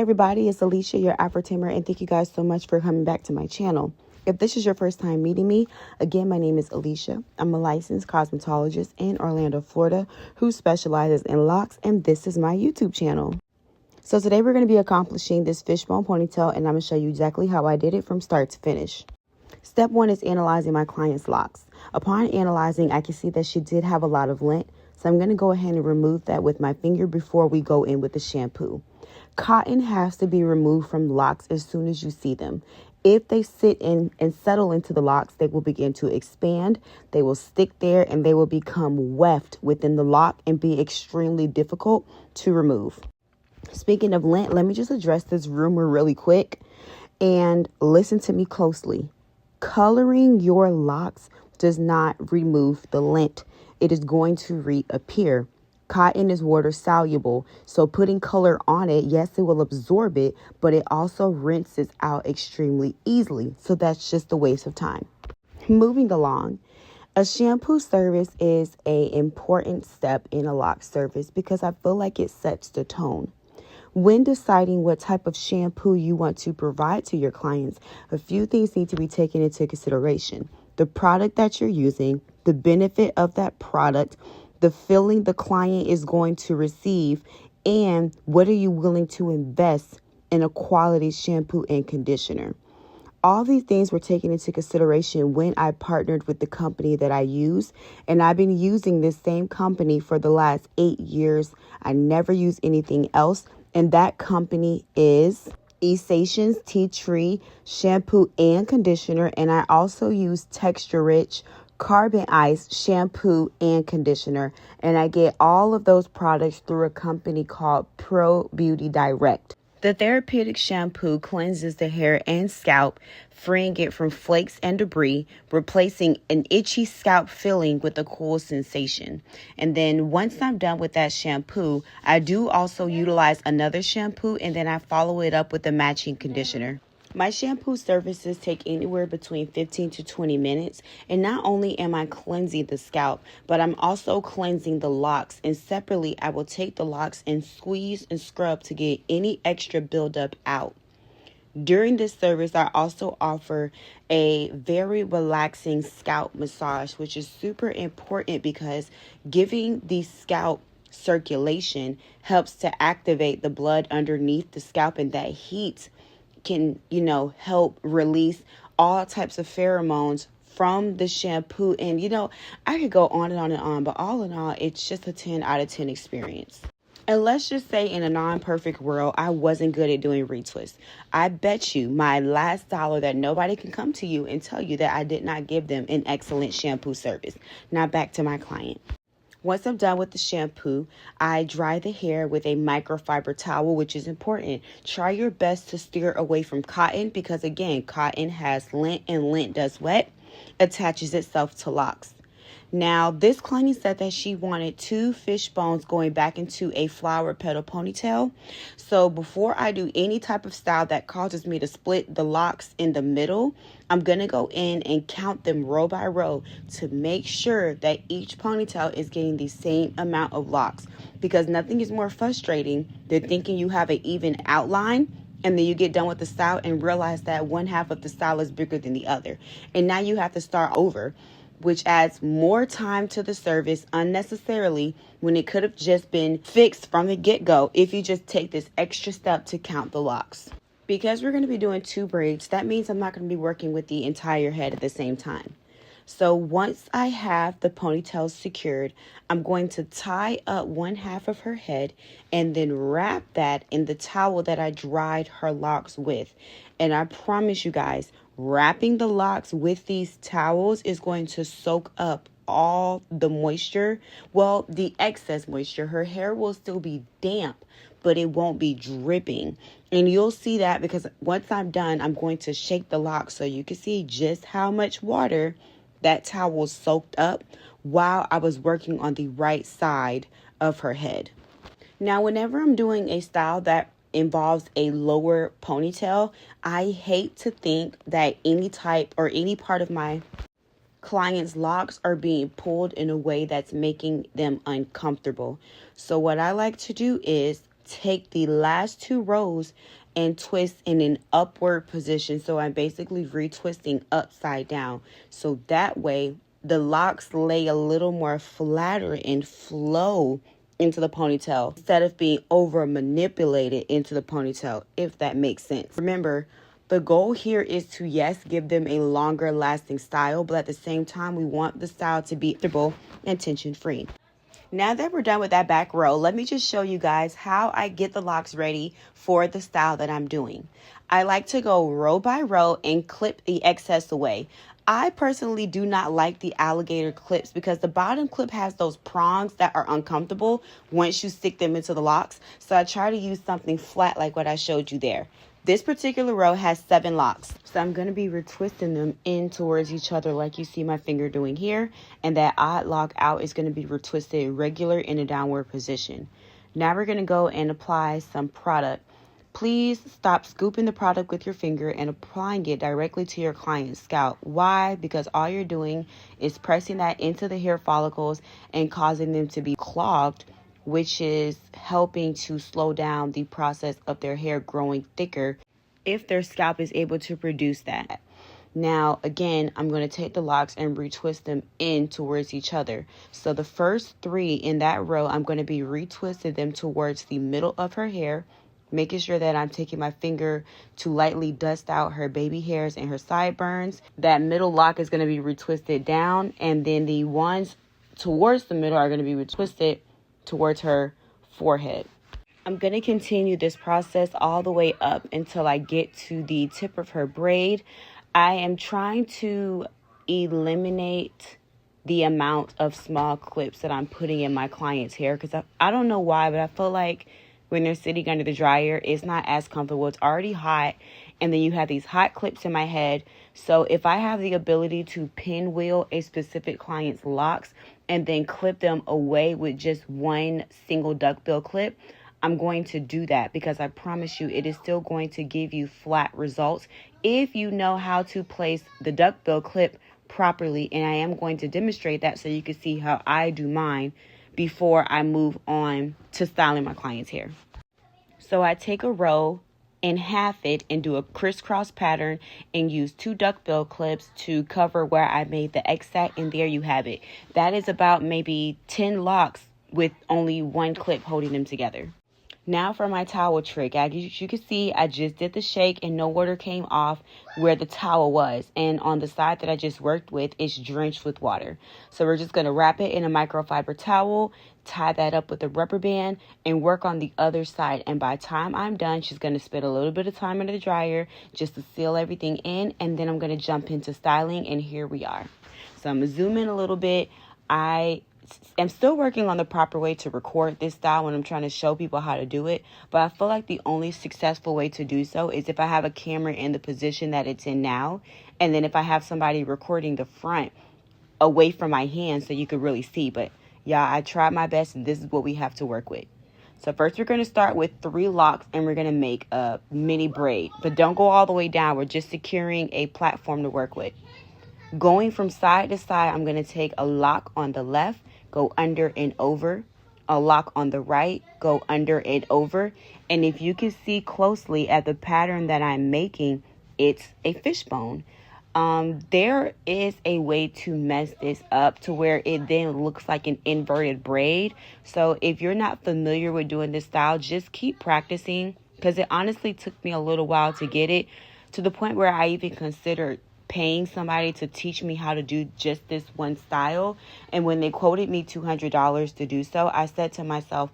everybody, it's Alicia, your Afro Tamer, and thank you guys so much for coming back to my channel. If this is your first time meeting me, again, my name is Alicia. I'm a licensed cosmetologist in Orlando, Florida, who specializes in locks, and this is my YouTube channel. So today we're going to be accomplishing this fishbone ponytail, and I'm going to show you exactly how I did it from start to finish. Step one is analyzing my client's locks. Upon analyzing, I can see that she did have a lot of lint, so I'm going to go ahead and remove that with my finger before we go in with the shampoo. Cotton has to be removed from locks as soon as you see them. If they sit in and settle into the locks, they will begin to expand, they will stick there, and they will become weft within the lock and be extremely difficult to remove. Speaking of lint, let me just address this rumor really quick and listen to me closely. Coloring your locks does not remove the lint. It is going to reappear. Cotton is water soluble, so putting color on it, yes, it will absorb it, but it also rinses out extremely easily. So that's just a waste of time. Moving along, a shampoo service is an important step in a lock service because I feel like it sets the tone. When deciding what type of shampoo you want to provide to your clients, a few things need to be taken into consideration. The product that you're using, the benefit of that product, the feeling the client is going to receive, and what are you willing to invest in a quality shampoo and conditioner. All these things were taken into consideration when I partnered with the company that I use, and I've been using this same company for the last 8 years. I never use anything else, and that company is Essations Tea Tree Shampoo and Conditioner, and I also use Texture Rich Carbon Ice shampoo and conditioner, and I get all of those products through a company called Pro Beauty Direct. The therapeutic shampoo cleanses the hair and scalp, freeing it from flakes and debris, replacing an itchy scalp feeling with a cool sensation. And then once I'm done with that shampoo, I do also utilize another shampoo, and then I follow it up with a matching conditioner. My shampoo services take anywhere between 15 to 20 minutes, and not only am I cleansing the scalp, but I'm also cleansing the locks, and separately I will take the locks and squeeze and scrub to get any extra buildup out. During this service, I also offer a very relaxing scalp massage, which is super important because giving the scalp circulation helps to activate the blood underneath the scalp, and that heat can, help release all types of pheromones from the shampoo. And, I could go on and on and on, but all in all, it's just a 10 out of 10 experience. And let's just say in a non-perfect world, I wasn't good at doing retwists. I bet you my last dollar that nobody can come to you and tell you that I did not give them an excellent shampoo service. Now back to my client. Once I'm done with the shampoo, I dry the hair with a microfiber towel, which is important. Try your best to steer away from cotton because, again, cotton has lint, and lint does what? Attaches itself to locks. Now, this client said that she wanted 2 fish bones going back into a flower petal ponytail. So before I do any type of style that causes me to split the locks in the middle, I'm going to go in and count them row by row to make sure that each ponytail is getting the same amount of locks, because nothing is more frustrating than thinking you have an even outline and then you get done with the style and realize that one half of the style is bigger than the other. And now you have to start over, which adds more time to the service unnecessarily when it could have just been fixed from the get-go if you just take this extra step to count the locks. Because we're going to be doing 2 braids, that means I'm not going to be working with the entire head at the same time. So once I have the ponytail secured, I'm going to tie up one half of her head and then wrap that in the towel that I dried her locks with. And I promise you guys, wrapping the locks with these towels is going to soak up all the moisture. Well, the excess moisture. Her hair will still be damp, but it won't be dripping. And you'll see that because once I'm done, I'm going to shake the locks so you can see just how much water that towel soaked up while I was working on the right side of her head. Now, whenever I'm doing a style that involves a lower ponytail, I hate to think that any type or any part of my clients' locks are being pulled in a way that's making them uncomfortable. So what I like to do is take the last 2 rows and twist in an upward position. So I'm basically retwisting upside down. So that way the locks lay a little more flatter and flow into the ponytail instead of being over manipulated into the ponytail, if that makes sense. Remember, the goal here is to, yes, give them a longer lasting style, but at the same time, we want the style to be comfortable and tension free. Now that we're done with that back row, let me just show you guys how I get the locks ready for the style that I'm doing. I like to go row by row and clip the excess away. I personally do not like the alligator clips because the bottom clip has those prongs that are uncomfortable once you stick them into the locks. So I try to use something flat like what I showed you there. This particular row has 7 locks, so I'm going to be retwisting them in towards each other like you see my finger doing here, and that odd lock out is going to be retwisted regular in a downward position. Now we're going to go and apply some product. Please stop scooping the product with your finger and applying it directly to your client's scalp. Why? Because all you're doing is pressing that into the hair follicles and causing them to be clogged, which is helping to slow down the process of their hair growing thicker if their scalp is able to produce that. Now, again, I'm going to take the locks and retwist them in towards each other. So the first 3 in that row, I'm going to be retwisting them towards the middle of her hair, making sure that I'm taking my finger to lightly dust out her baby hairs and her sideburns. That middle lock is going to be retwisted down, and then the ones towards the middle are going to be retwisted towards her forehead. I'm going to continue this process all the way up until I get to the tip of her braid. I am trying to eliminate the amount of small clips that I'm putting in my client's hair because I don't know why, but I feel like when they're sitting under the dryer, it's not as comfortable. It's already hot, and then you have these hot clips in my head. So if I have the ability to pinwheel a specific client's locks and then clip them away with just one single duckbill clip, I'm going to do that because I promise you it is still going to give you flat results if you know how to place the duckbill clip properly. And I am going to demonstrate that so you can see how I do mine before I move on to styling my client's hair. So I take a row and half it and do a crisscross pattern and use 2 duckbill clips to cover where I made the X-sack, and there you have it. That is about maybe 10 locks with only 1 clip holding them together. Now for my towel trick. As you can see, I just did the shake and no water came off where the towel was. And on the side that I just worked with, it's drenched with water. So we're just going to wrap it in a microfiber towel, tie that up with a rubber band, and work on the other side. And by the time I'm done, she's going to spend a little bit of time in the dryer just to seal everything in. And then I'm going to jump into styling, and here we are. So I'm going to zoom in a little bit. I'm still working on the proper way to record this style when I'm trying to show people how to do it. But I feel like the only successful way to do so is if I have a camera in the position that it's in now. And then if I have somebody recording the front away from my hand so you could really see. But yeah, I tried my best, and this is what we have to work with. So first we're going to start with 3 locks, and we're going to make a mini braid. But don't go all the way down. We're just securing a platform to work with. Going from side to side, I'm going to take a lock on the left, go under and over, a lock on the right, go under and over. And if you can see closely at the pattern that I'm making, it's a fishbone. There is a way to mess this up to where it then looks like an inverted braid. So if you're not familiar with doing this style, just keep practicing, because it honestly took me a little while to get it to the point where I even considered paying somebody to teach me how to do just this one style. And when they quoted me $200 to do so, I said to myself,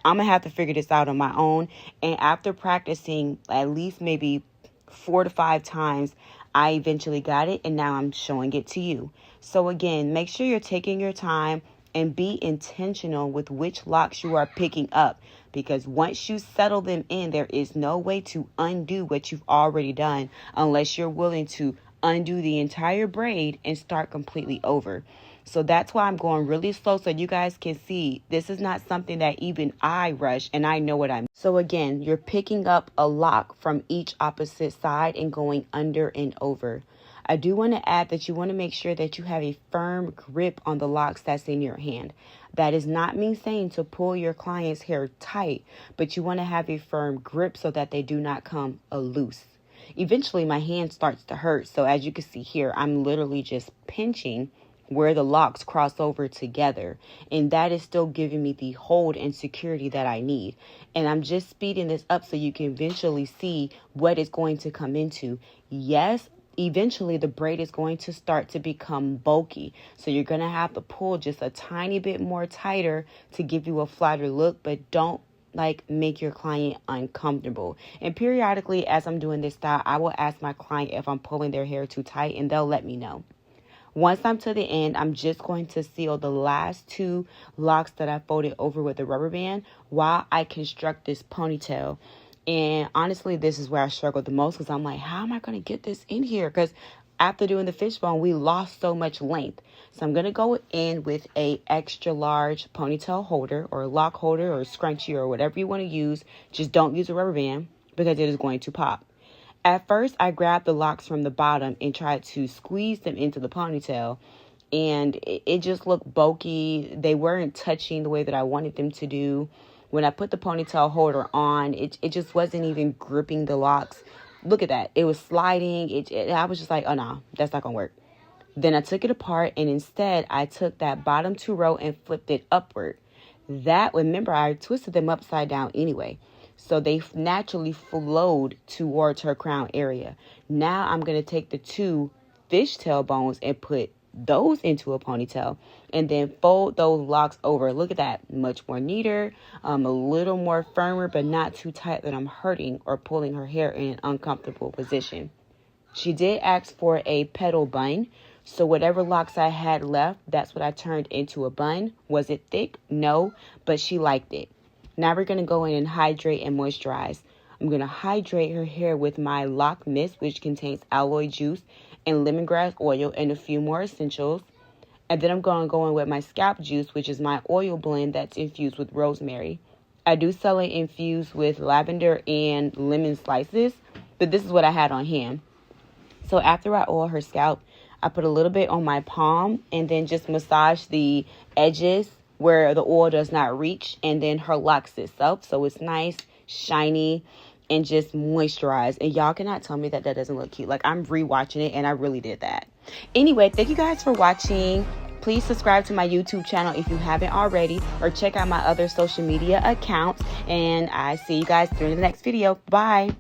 I'm gonna have to figure this out on my own. And after practicing at least maybe 4 to 5 times, I eventually got it, and now I'm showing it to you. So again, make sure you're taking your time and be intentional with which locks you are picking up, because once you settle them in, there is no way to undo what you've already done unless you're willing to undo the entire braid and start completely over. So that's why I'm going really slow, so you guys can see this is not something that even I rush, and I know what I'm. So again, you're picking up a lock from each opposite side and going under and over. I do want to add that you want to make sure that you have a firm grip on the locks that's in your hand. That is not me saying to pull your client's hair tight, but you want to have a firm grip so that they do not come loose. Eventually, my hand starts to hurt. So as you can see here, I'm literally just pinching where the locks cross over together. And that is still giving me the hold and security that I need. And I'm just speeding this up so you can eventually see what it's going to come into. Yes, eventually the braid is going to start to become bulky. So you're going to have to pull just a tiny bit more tighter to give you a flatter look, but don't make your client uncomfortable. And periodically, as I'm doing this style, I will ask my client if I'm pulling their hair too tight, and they'll let me know. Once I'm to the end, I'm just going to seal the last 2 locks that I folded over with a rubber band while I construct this ponytail. And honestly, this is where I struggled the most, because I'm like, how am I going to get this in here? Because after doing the fishbone, we lost so much length. So I'm going to go in with a extra large ponytail holder or lock holder or scrunchie or whatever you want to use. Just don't use a rubber band because it is going to pop. At first, I grabbed the locks from the bottom and tried to squeeze them into the ponytail, and it just looked bulky. They weren't touching the way that I wanted them to do. When I put the ponytail holder on, it just wasn't even gripping the locks. Look at that. It was sliding. I was just like, oh, no, that's not going to work. Then I took it apart, and instead, I took that bottom 2 row and flipped it upward. Remember, I twisted them upside down anyway. So they naturally flowed towards her crown area. Now I'm going to take the 2 fishtail bones and put those into a ponytail and then fold those locks over. Look at that. Much more neater, a little more firmer, but not too tight that I'm hurting or pulling her hair in an uncomfortable position. She did ask for a petal bun. So whatever locks I had left, that's what I turned into a bun. Was it thick? No, but she liked it. Now we're going to go in and hydrate and moisturize. I'm going to hydrate her hair with my lock mist, which contains aloe juice and lemongrass oil and a few more essentials. And then I'm going to go in with my scalp juice, which is my oil blend that's infused with rosemary. I do sell it infused with lavender and lemon slices, but this is what I had on hand. So after I oil her scalp, I put a little bit on my palm and then just massage the edges where the oil does not reach, and then her lock sits up so it's nice, shiny, and just moisturized. And y'all cannot tell me that doesn't look cute. Like, I'm rewatching it and I really did that. Anyway, thank you guys for watching. Please subscribe to my YouTube channel if you haven't already, or check out my other social media accounts, and I see you guys during the next video. Bye.